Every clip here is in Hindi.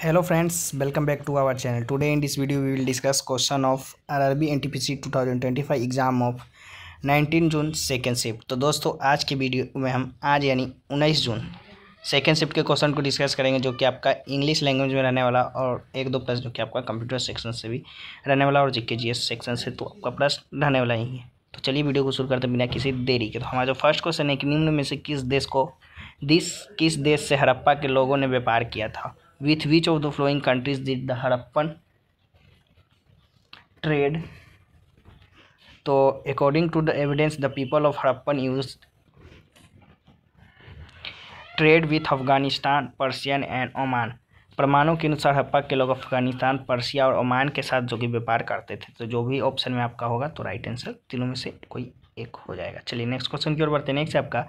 Hello friends, welcome back to our channel. Today in this video we will discuss question of RRB NTPC 2025 exam of 19 June second shift. तो दोस्तों आज की वीडियो में हम आज यानी 19 जून सेकेंड शिफ्ट के क्वेश्चन को डिस्कस करेंगे, जो कि आपका इंग्लिश लैंग्वेज में रहने वाला और एक दो प्रश्न जो कि आपका कंप्यूटर सेक्शन से भी रहने वाला और जीके जीएस सेक्शन से तो आपका प्रश्न रहने वाला ही है। तो चलिए वीडियो को शुरू करते बिना किसी देरी के। तो हमारा जो फर्स्ट क्वेश्चन है कि निम्न में से किस देश से हड़प्पा के लोगों ने व्यापार किया था? With which of the following countries did the Harappan trade? तो according to the evidence, the people of Harappan used trade with Afghanistan, Persian and Oman. प्रमाणों के अनुसार हड़प्पा के लोग अफगानिस्तान, पर्सिया और ओमान के साथ जो कि व्यापार करते थे। तो जो भी ऑप्शन में आपका होगा तो राइट आंसर तीनों में से कोई एक हो जाएगा। चलिए नेक्स्ट क्वेश्चन की ओर बढ़ते हैं। नेक्स्ट आपका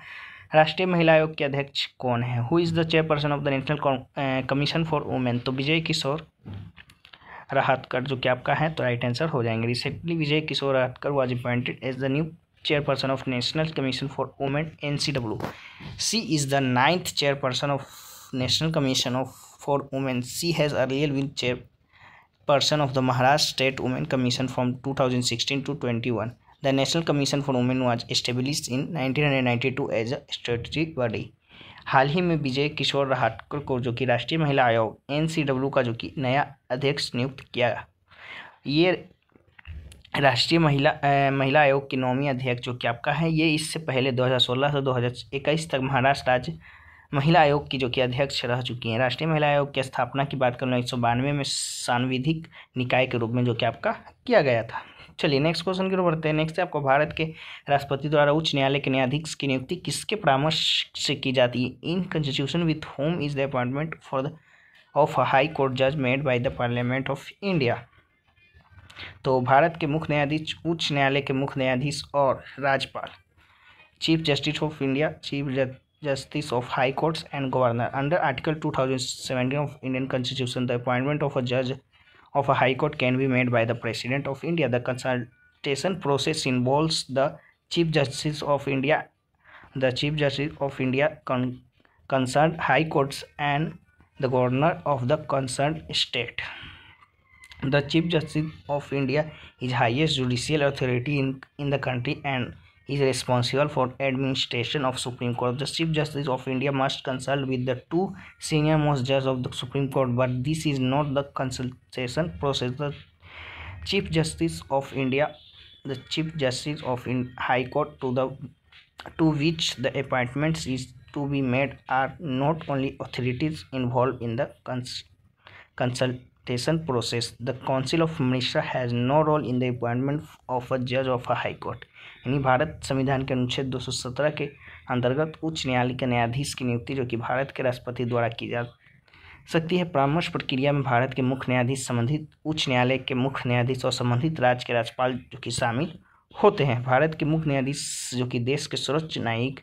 राष्ट्रीय महिला आयोग के अध्यक्ष कौन है? Who is the chairperson of the national Commission for women? तो विजय किशोर राहतकर जो कि आपका है तो राइट आंसर हो जाएंगे। Recently Vijay Kishore Rahatkar was appointed as the new chairperson of National Commission for Women NCW. She is the 9th chairperson of National Commission for Women. She has earlier been chairperson of the Maharashtra State Women Commission from 2016 to 21. The National Commission for Women was established in 1992 as a statutory body. हाल ही में विजय किशोर राहतकर को जो कि राष्ट्रीय महिला आयोग NCW का जो कि नया अध्यक्ष नियुक्त किया। ये राष्ट्रीय महिला आयोग की 9वीं अध्यक्ष जो कि आपका है, ये इससे पहले 2016 से 2021 तक महाराष्ट्र राज्य महिला आयोग की जो कि अध्यक्ष रह चुकी हैं। राष्ट्रीय महिला आयोग की स्थापना की बात करें 1992 में सांविधिक निकाय के रूप में जो कि आपका किया गया था। चलिए नेक्स्ट क्वेश्चन की ओर बढ़ते हैं। नेक्स्ट आपको भारत के राष्ट्रपति द्वारा उच्च न्यायालय के न्यायाधीश की नियुक्ति किसके परामर्श से की जाती है? In constitution with whom is the appointment of a high court जज made by the parliament of India. तो भारत के मुख्य न्यायाधीश, उच्च न्यायालय के मुख्य न्यायाधीश और राज्यपाल, chief justice of India, chief justice of high courts and governor. Under article 2017 of Indian constitution the appointment of अ जज of a high court can be made by the President of India. The consultation process involves the Chief Justice of India, concerned high courts and the governor of the concerned state. The Chief Justice of India is highest judicial authority in the country and is responsible for administration of Supreme Court. The Chief Justice of India must consult with the two senior most judges of the Supreme Court, but this is not the consultation process. The Chief Justice of India, the Chief Justice of High Court to which the appointments is to be made are not only authorities involved in the consultation process. The Council of Ministers has no role in the appointment of a judge of a high court. यानी भारत संविधान के अनुच्छेद 217 के अंतर्गत उच्च न्यायालय के न्यायाधीश की नियुक्ति जो कि भारत के राष्ट्रपति द्वारा की जा सकती है। परामर्श प्रक्रिया में भारत के मुख्य न्यायाधीश, संबंधित उच्च न्यायालय के मुख्य न्यायाधीश और संबंधित राज्य के राज्यपाल जो कि शामिल होते हैं। भारत के मुख्य न्यायाधीश जो कि देश के सर्वोच्च न्यायिक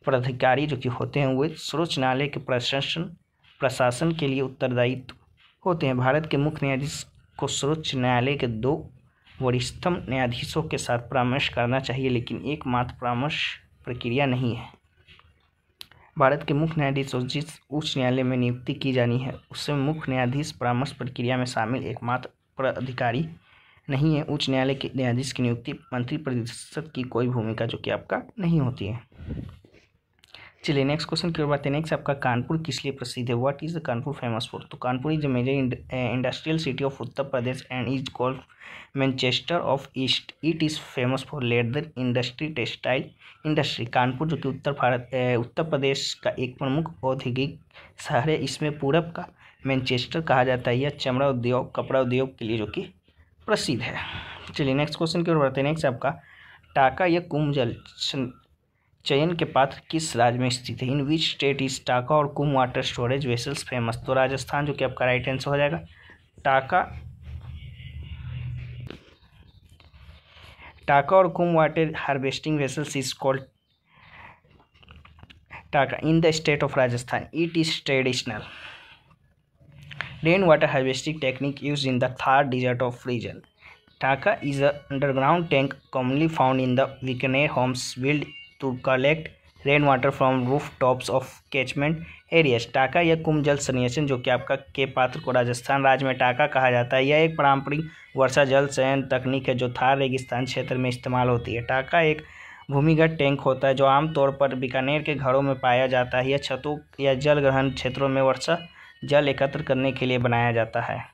पदाधिकारी जो कि होते हैं, वे सर्वोच्च न्यायालय के प्रशासन के लिए उत्तरदायित्व होते हैं। भारत के मुख्य न्यायाधीश को सर्वोच्च न्यायालय के 2 वरिष्ठतम न्यायाधीशों के साथ परामर्श करना चाहिए, लेकिन एकमात्र परामर्श प्रक्रिया नहीं है। भारत के मुख्य न्यायाधीश और जिस उच्च न्यायालय में नियुक्ति की जानी है उससे मुख्य न्यायाधीश परामर्श प्रक्रिया में शामिल एकमात्र अधिकारी नहीं है। उच्च न्यायालय के न्यायाधीश की नियुक्ति मंत्रिपरिषद की कोई भूमिका जो कि आपका नहीं होती है। चलिए नेक्स्ट क्वेश्चन की ओर बढ़ते हैं। नेक्स्ट आपका कानपुर किस लिए प्रसिद्ध है? What is the Kanpur famous for? तो Kanpur is the major industrial city of Uttar Pradesh and is called Manchester of east. It is famous for leather industry, textile industry. Kanpur जो कि उत्तर प्रदेश का एक प्रमुख औद्योगिक शहर है, इसमें पूरब का मैनचेस्टर कहा जाता है। यह चमड़ा उद्योग, कपड़ा उद्योग के लिए जो कि प्रसिद्ध है। चलिए नेक्स्ट क्वेश्चन की ओर बढ़ते हैं। नेक्स्ट आपका टाका या कुंभ जल चयन के पात्र किस राज्य में स्थित है? इन विच स्टेट इज टाका और kumbh water storage vessels famous? तो राजस्थान जो कि आपका राइट आंसर हो जाएगा। टाका और kumbh water harvesting vessels is called taka in the state of Rajasthan. It is traditional rain water harvesting technique use in the Thar desert of region. Taka is an underground tank commonly found in the Bikaner homes built to collect rainwater from rooftops of catchment areas टाका या कुंभ जल संचयन जो कि आपका के पात्र को राजस्थान राज्य में टाका कहा जाता है। यह एक पारंपरिक वर्षा जल संचयन तकनीक है जो थार रेगिस्तान क्षेत्र में इस्तेमाल होती है। टाका एक भूमिगत टैंक होता है जो आमतौर पर बीकानेर के घरों में पाया जाता है। यह छतों या जल ग्रहण क्षेत्रों में वर्षा जल एकत्र करने के लिए बनाया जाता है।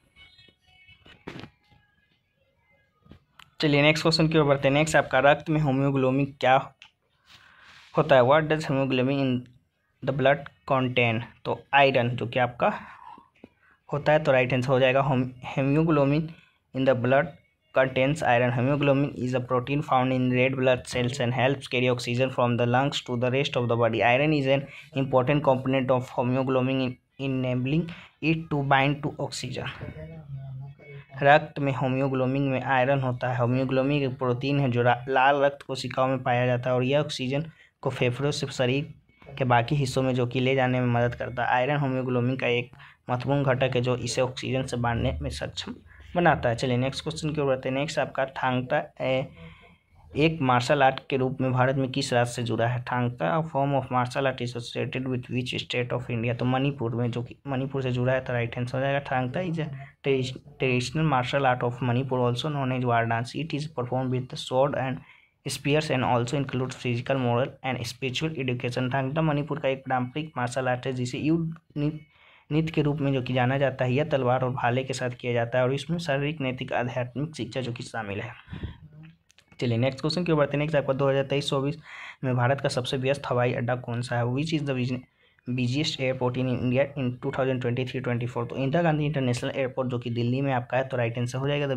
चलिए नेक्स्ट क्वेश्चन की ओर बढ़ते हैं। नेक्स्ट आपका रक्त में हीमोग्लोबिन क्या होता है? What does haemoglobin in the blood contain? तो आयरन जो कि आपका होता है, तो राइट आंसर हो जाएगा haemoglobin in the blood contains iron. Hemoglobin is a protein found in red blood cells and helps carry oxygen from the lungs to the rest of the body. Iron is an important component of hemoglobin enabling it to bind to oxygen. रक्त में हीमोग्लोबिन में आयरन होता है। हीमोग्लोबिन एक प्रोटीन है जो लाल रक्त कोशिकाओं में पाया जाता है और यह ऑक्सीजन को फेफड़ों से शरीर के बाकी हिस्सों में जो कि ले जाने में मदद करता है। आयरन हीमोग्लोबिन का एक महत्वपूर्ण घटक है जो इसे ऑक्सीजन से बांधने में सक्षम बनाता है। चलिए नेक्स्ट क्वेश्चन की ओर बढ़ते हैं। नेक्स्ट आपका थांगता एक मार्शल आर्ट के रूप में भारत में किस राज्य से जुड़ा है? Thangta form of martial art associated with which state of India? तो मणिपुर में, जो कि मणिपुर से जुड़ा है, तो राइट आंसर हो जाएगा। Thangta is a traditional martial art of Manipur also known as war dance. It is perform with the sword and spears and also include physical, moral and spiritual education. Thangta Manipur का एक पारंपरिक मार्शल आर्ट है जिसे युद्ध नृत्य के रूप में जो कि जाना जाता है। यह तलवार और भाले के साथ किया जाता है और इसमें शारीरिक, नैतिक, आध्यात्मिक शिक्षा जो कि शामिल है। चलिए नेक्स्ट क्वेश्चन की ओर बढ़ते हैं। नेक्स्ट आपका 2023-24 में भारत का सबसे व्यस्त हवाई अड्डा कौन सा है? Which is the busiest airport in India in 2023-24? तो इंदिरा गांधी इंटरनेशनल एयरपोर्ट जो कि दिल्ली में आपका है, तो राइट आंसर हो जाएगा। The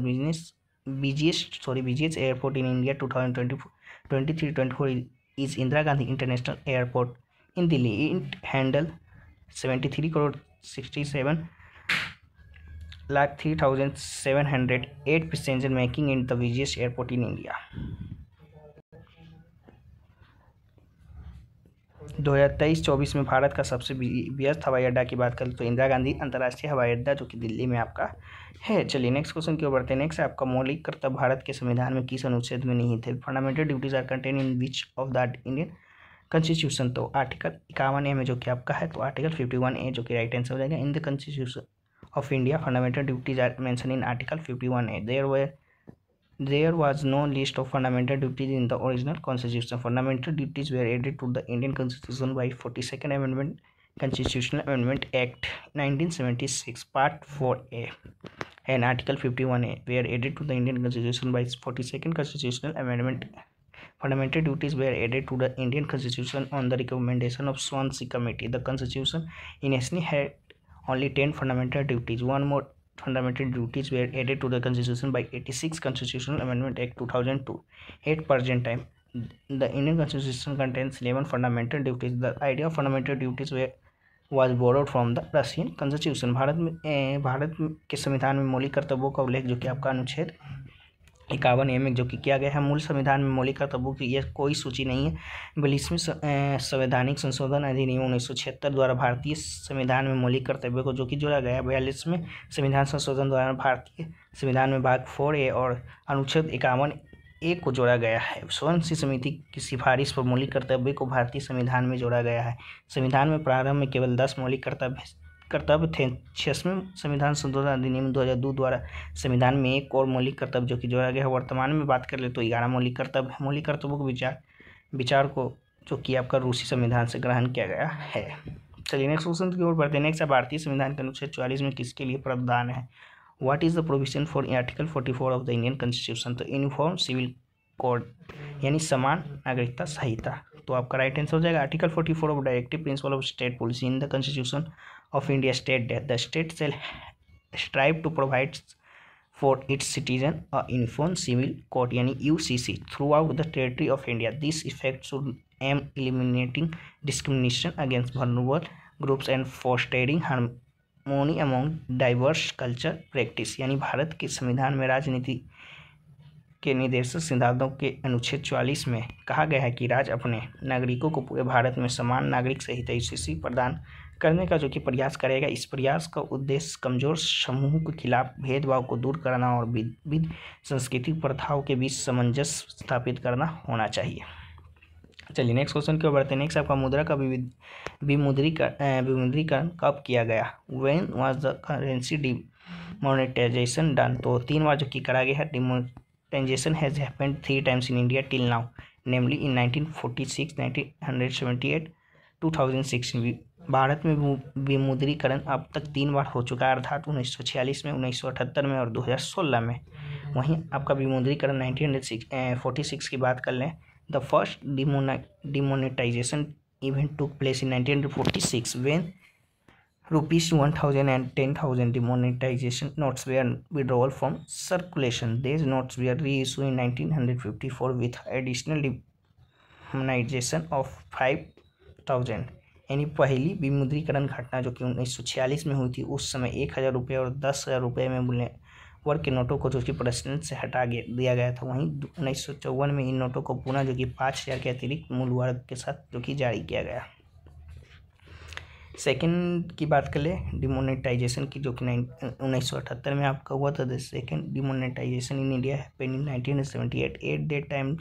busiest airport in India 2023-24 is Indira Gandhi international airport in Delhi. It handle 73,67,3,708 passenger, making it the busiest airport in India. 2023-24 में भारत का सबसे व्यस्त हवाई अड्डा की बात करें तो इंदिरा गांधी अंतर्राष्ट्रीय हवाई अड्डा जो कि दिल्ली में आपका है। चलिए नेक्स्ट क्वेश्चन की ओर बढ़ते हैं। नेक्स्ट आपका मौलिक कर्तव्य भारत के संविधान में किस अनुच्छेद में नहीं थे? Fundamental duties are contain in which of the Indian constitution? तो आर्टिकल 51A में जो कि आपका है, तो आर्टिकल 51A जो कि राइट आंसर हो जाएगा। In the constitution of India fundamental duties are mention in article 51A। There was no list of fundamental duties in the original constitution. Fundamental duties were added to the Indian Constitution by 42nd Amendment, Constitutional Amendment Act 1976, Part 4A, and Article 51A were added to the Indian Constitution by 42nd Constitutional Amendment. Fundamental duties were added to the Indian Constitution on the recommendation of Swansea Committee. The Constitution initially had only 10 fundamental duties. One more fundamental duties were added to the Constitution by 86 Constitutional Amendment Act 2002. At present time, the Indian Constitution contains 11 fundamental duties. The idea of fundamental duties was borrowed from the Russian Constitution. Bharat के संविधान में मौलिक कर्तव्यों का उल्लेख जो कि आपका अनुच्छेद 51A में जो कि किया गया है। मूल संविधान में मौलिक कर्तव्यों की यह कोई सूची नहीं है, बल्कि इसमें संवैधानिक संशोधन अधिनियम 1976 द्वारा भारतीय संविधान में मौलिक कर्तव्यों को जो कि जोड़ा गया है। 42वें संविधान संशोधन द्वारा भारतीय संविधान में भाग 4A और अनुच्छेद 51A को जोड़ा गया है। स्वांसी समिति की सिफारिश पर मौलिक कर्तव्य को भारतीय संविधान में जोड़ा गया है। संविधान में प्रारंभ में केवल 10 मौलिक कर्तव्य थे। 6वें संविधान संशोधन अधिनियम 2002 द्वारा संविधान में एक और मौलिक कर्तव्य जो कि जोड़ा गया है। वर्तमान में बात कर ले तो 11 मौलिक कर्तव्य है। मौलिक कर्तव्यों को विचार को जो कि आपका रूसी संविधान से ग्रहण किया गया है। चलिए नेक्स्ट क्वेश्चन की ओर बढ़ते हैं। नेक्स्ट भारतीय संविधान के अनुच्छेद 44 में किसके लिए प्रावधान है? What is the provision for article 44 of the Indian constitution? तो यूनिफॉर्म सिविल कोड यानी समान नागरिकता संहिता। तो आपका राइट आंसर हो जाएगा article 44 of directive principle of state policy in the constitution of India state that the state shall strive to provide for its citizen a uniform civil code यानी UCC throughout the territory of India. This effect should aim eliminating discrimination against vulnerable groups and fostering harmony among diverse culture practice। यानी भारत के संविधान में राजनीति के निर्देशक सिद्धांतों के अनुच्छेद 44 में कहा गया है कि राज्य अपने नागरिकों को पूरे भारत में समान नागरिक संहिता UCC प्रदान करने का जो कि प्रयास करेगा। इस प्रयास का उद्देश्य कमजोर समूहों के खिलाफ भेदभाव को दूर करना और विविध सांस्कृतिक प्रथाओं के बीच सामंजस्य स्थापित करना होना चाहिए। चलिए नेक्स्ट क्वेश्चन की ओर बढ़ते हैं। नेक्स्ट आपका मुद्रा का विमुद्रीकरण कब किया गया? When was the currency demonetization done? तो 3 बार जो कि करा गया है। Demonetization has happened 3 times in India till now, namely in 1946, 1978, 2016। Bharat में विमुद्रीकरण अब तक 3 बार हो चुका है, अर्थात 1946 में, 1978 में और 2016 में। वहीं आपका विमुद्रीकरण 1946 की बात कर लें, the first demonetization event took place in 1946 when rupees 1000 and 10,000 demonetization notes were withdrawal from circulation. These notes were reissued in 1954 with additional demonetization of 5,000। यानी पहली विमुद्रीकरण घटना जो कि 1946 में हुई थी, उस समय 1,000 रुपये और 10,000 रुपये में मूल्य वर्ग के नोटों को जो कि प्रचलन से हटा दिया गया था। वहीं 1954 में इन नोटों को पुनः जो कि 5,000 के अतिरिक्त मूल्य वर्ग के साथ जो कि जारी किया गया। सेकंड की बात कर ले डिमोनेटाइजेशन की, जो कि 1978 में आपका हुआ था। The second demonetisation in India happened in 1978। At that time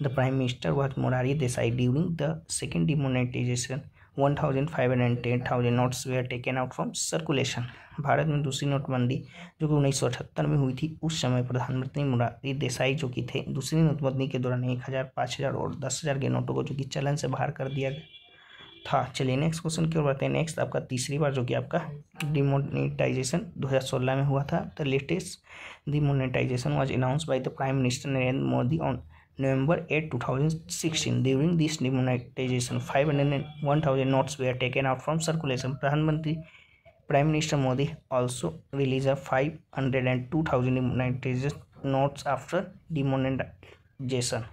the prime minister was Morarji Desai. During the second demonetisation 1,500 and 10,000 notes where taken out from circulation. Bharat में दूसरी नोटबंदी जो कि 1978 में हुई थी, उस समय प्रधानमंत्री मोरारजी देसाई जो कि थे, दूसरी नोटबंदी के दौरान 1,000, 5,000 और 10,000 के नोटों को जो कि चलन से बाहर कर दिया गया था। चलिए नेक्स्ट क्वेश्चन की ओर बढ़ते हैं। नेक्स्ट आपका तीसरी बार जो कि आपका डिमोनेटाइजेशन 2016 में हुआ था। The latest demonetisation was announced by the prime minister Narendra Modi on November 8, 2016. During this demonetization, 500 and 1,000 notes were taken out from circulation. प्रधानमंत्री prime minister Modi also released 500 and 2,000 demonetized notes after demonetization.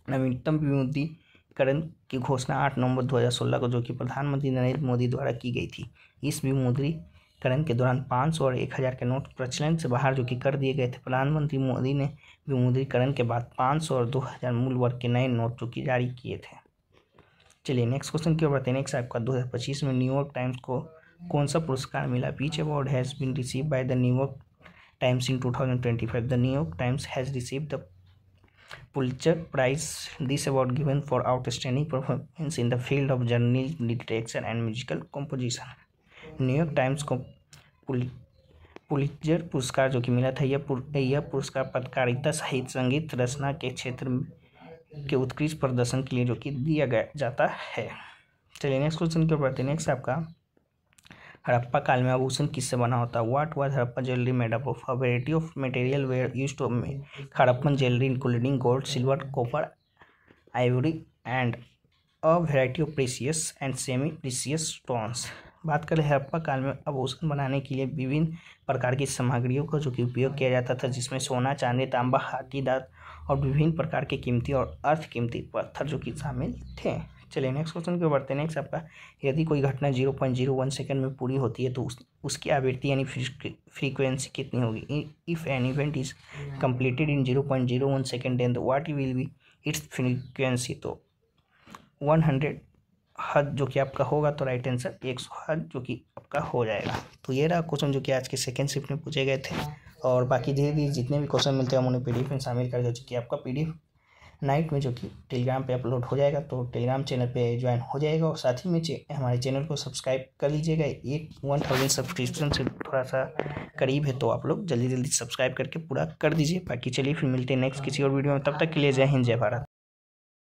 नवीनतम विमुद्रीकरण की घोषणा 8 नवंबर 2016 को जो कि प्रधानमंत्री नरेंद्र मोदी द्वारा की गई थी। इस विमुद्रीकरण के दौरान 500 और 1,000 के नोट प्रचलन से बाहर जो कि कर दिए गए थे। प्रधानमंत्री मोदी ने विमुद्रीकरण के बाद 500 और 2,000 मूल वर्ग के नए नोट जो कि जारी किए थे। चलिए नेक्स्ट क्वेश्चन की ओर बढ़ते हैं। नेक्स्ट आपका 2025 में न्यूयॉर्क टाइम्स को कौन सा पुरस्कार मिला? Which award has been receive by the New York Times in 2025? The New York Times has receive the Pulitzer prize. This award given for outstanding performance in the field of journalism, literature and musical composition. New York Times को पुलित्जर पुरस्कार जो कि मिला था। यह पुरस्कार पत्रकारिता, साहित्य, संगीत रचना के क्षेत्र के उत्कृष्ट प्रदर्शन के लिए जो कि दिया जाता है। चलिए नेक्स्ट क्वेश्चन की ओर बढ़ते हैं। नेक्स्ट आपका हड़प्पा काल में आभूषण किससे बना होता है? What was Harappa jewellery made up of? A variety of material were used to make Harappan jewellery including gold, silver, copper, ivory and a variety of precious and semi precious stones. बात करें हड़प्पा काल में आभूषण बनाने के लिए विभिन्न प्रकार की सामग्रियों का जो कि उपयोग किया जाता था, जिसमें सोना, चांदी, तांबा, हाथी दांत और विभिन्न प्रकार के कीमती और अर्ध कीमती पत्थर जो कि शामिल थे। चलिए नेक्स्ट क्वेश्चन की ओर बढ़ते हैं। नेक्स्ट आपका यदि कोई घटना 0.01 सेकंड में पूरी होती है तो उसकी आवृत्ति यानी फ्रीक्वेंसी कितनी होगी? If an event is completed in 0.01 second then what will be its frequency? तो 100 हद जो कि आपका होगा, तो राइट आंसर 100 हद जो कि आपका हो जाएगा। तो ये रहा क्वेश्चन जो कि आज के सेकंड शिफ्ट में पूछे गए थे। और बाकी धीरे धीरे जितने भी क्वेश्चन मिलते हैं हम उन्हें PDF में शामिल कर दे चुकी है। आपका PDF नाइट में जो कि टेलीग्राम पे अपलोड हो जाएगा, तो टेलीग्राम चैनल पे ज्वाइन हो जाएगा। और साथ ही में हमारे चैनल को सब्सक्राइब कर लीजिएगा। 1000 सब्सक्रिप्शन से थोड़ा सा करीब है, तो आप लोग जल्दी जल्दी सब्सक्राइब करके पूरा कर दीजिए। बाकी चलिए फिर मिलते हैं नेक्स्ट किसी और वीडियो में। तब तक के लिए जय हिंद, जय भारत।